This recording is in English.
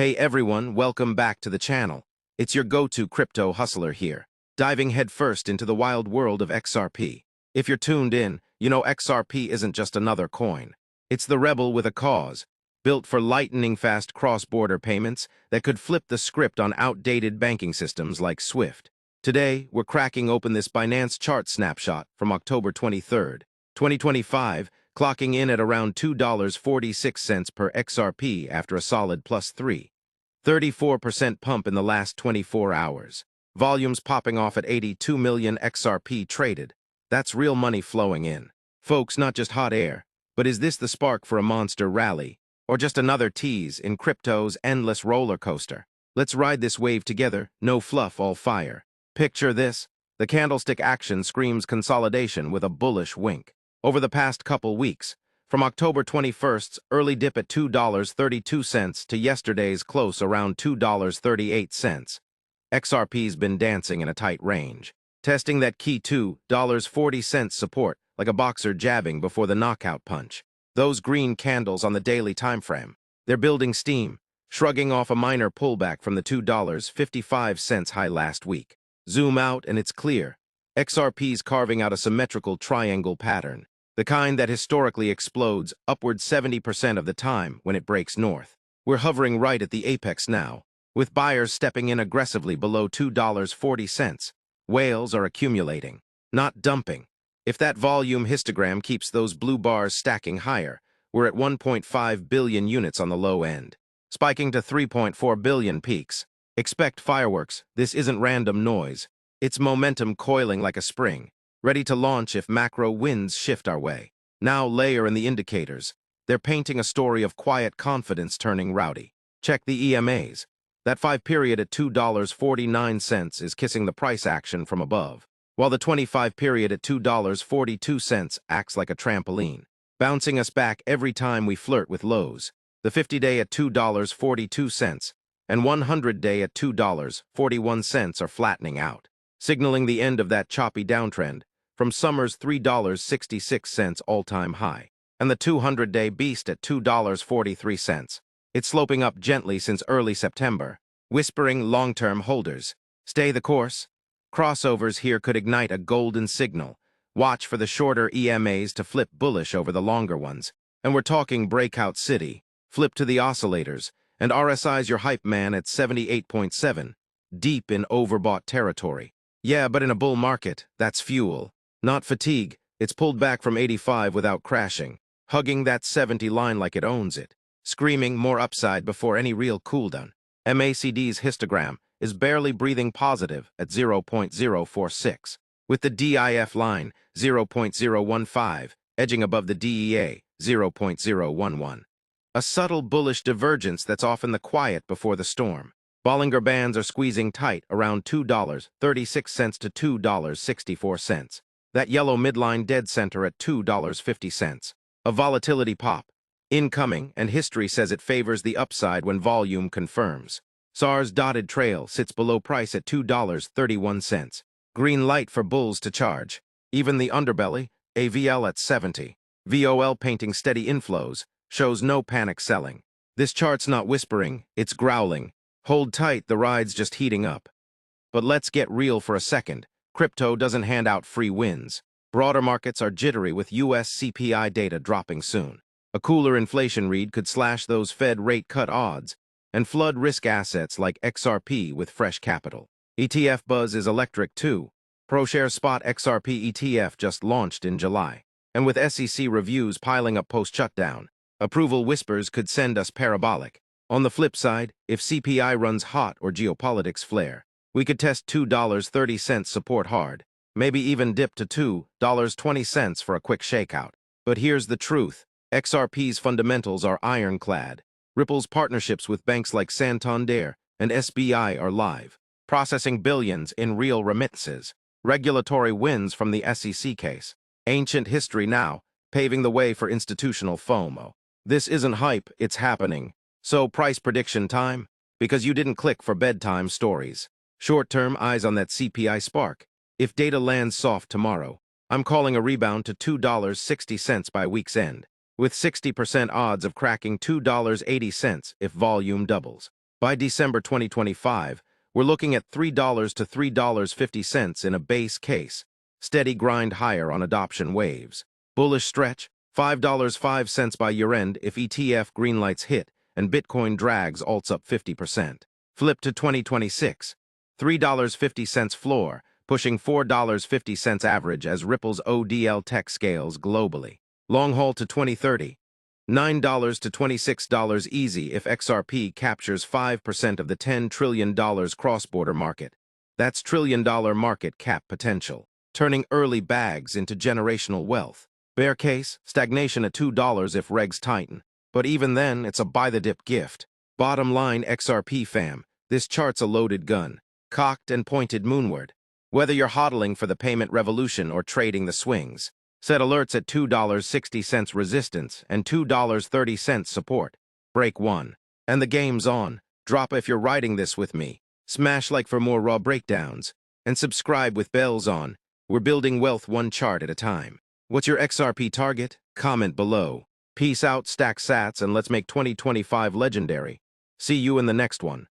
Hey everyone, welcome back to the channel. It's your go-to crypto hustler here, diving headfirst into the wild world of XRP. If you're tuned in, you know XRP isn't just another coin. It's the rebel with a cause, built for lightning-fast cross-border payments that could flip the script on outdated banking systems like SWIFT. Today, we're cracking open this Binance chart snapshot from October 23rd, 2025, clocking in at around $2.46 per XRP after a solid plus 34% pump in the last 24 hours. Volumes popping off at 82 million XRP traded. That's real money flowing in. Folks, not just hot air, but is this the spark for a monster rally? Or just another tease in crypto's endless roller coaster? Let's ride this wave together, no fluff, all fire. Picture this. The candlestick action screams consolidation with a bullish wink. Over the past couple weeks, from October 21st's early dip at $2.32 to yesterday's close around $2.38, XRP's been dancing in a tight range, testing that key $2.40 support like a boxer jabbing before the knockout punch. Those green candles on the daily timeframe, they're building steam, shrugging off a minor pullback from the $2.55 high last week. Zoom out and it's clear. XRP's carving out a symmetrical triangle pattern, the kind that historically explodes upward 70% of the time when it breaks north. We're hovering right at the apex now, with buyers stepping in aggressively below $2.40. Whales are accumulating, not dumping. If that volume histogram keeps those blue bars stacking higher, we're at 1.5 billion units on the low end, spiking to 3.4 billion peaks. Expect fireworks. This isn't random noise. It's momentum coiling like a spring, ready to launch if macro winds shift our way. Now layer in the indicators. They're painting a story of quiet confidence turning rowdy. Check the EMAs. That 5-period at $2.49 is kissing the price action from above, while the 25-period at $2.42 acts like a trampoline, bouncing us back every time we flirt with lows. The 50-day at $2.42 and 100-day at $2.41 are flattening out, signaling the end of that choppy downtrend from summer's $3.66 all-time high, and the 200-day beast at $2.43. It's sloping up gently since early September, whispering long-term holders, stay the course. Crossovers here could ignite a golden signal. Watch for the shorter EMAs to flip bullish over the longer ones. And we're talking breakout city. Flip to the oscillators, and RSI's your hype man at 78.7, deep in overbought territory. Yeah, but in a bull market, that's fuel, not fatigue. It's pulled back from 85 without crashing, hugging that 70 line like it owns it, screaming more upside before any real cooldown. MACD's histogram is barely breathing positive at 0.046, with the DIF line 0.015 edging above the DEA 0.011. A subtle bullish divergence that's often the quiet before the storm. Bollinger Bands are squeezing tight around $2.36 to $2.64. That yellow midline dead center at $2.50. A volatility pop. Incoming, and history says it favors the upside when volume confirms. SAR's dotted trail sits below price at $2.31. Green light for bulls to charge. Even the underbelly, AVL at 70. VOL painting steady inflows, shows no panic selling. This chart's not whispering, it's growling. Hold tight, the ride's just heating up. But let's get real for a second. Crypto doesn't hand out free wins. Broader markets are jittery with US CPI data dropping soon. A cooler inflation read could slash those Fed rate cut odds and flood risk assets like XRP with fresh capital. ETF buzz is electric too. ProShare Spot XRP ETF just launched in July. And with SEC reviews piling up post-shutdown, approval whispers could send us parabolic. On the flip side, if CPI runs hot or geopolitics flare, we could test $2.30 support hard, maybe even dip to $2.20 for a quick shakeout. But here's the truth. XRP's fundamentals are ironclad. Ripple's partnerships with banks like Santander and SBI are live, processing billions in real remittances. Regulatory wins from the SEC case. Ancient history now, paving the way for institutional FOMO. This isn't hype, it's happening. So price prediction time? Because you didn't click for bedtime stories. Short-term eyes on that CPI spark. If data lands soft tomorrow, I'm calling a rebound to $2.60 by week's end, with 60% odds of cracking $2.80 if volume doubles. By December 2025, we're looking at $3 to $3.50 in a base case. Steady grind higher on adoption waves. Bullish stretch, $5.05 by year-end if ETF greenlights hit and Bitcoin drags alts up 50%. Flip to 2026. $3.50 floor, pushing $4.50 average as Ripple's ODL tech scales globally. Long haul to 2030. $9 to $26 easy if XRP captures 5% of the $10 trillion cross-border market. That's trillion-dollar market cap potential, turning early bags into generational wealth. Bear case, stagnation at $2 if regs tighten. But even then, it's a buy-the-dip gift. Bottom line, XRP fam, this chart's a loaded gun, cocked and pointed moonward. Whether you're hodling for the payment revolution or trading the swings, set alerts at $2.60 resistance and $2.30 support. Break 1. And the game's on. Drop if you're riding this with me. Smash like for more raw breakdowns. And subscribe with bells on. We're building wealth one chart at a time. What's your XRP target? Comment below. Peace out, stack sats, and let's make 2025 legendary. See you in the next one.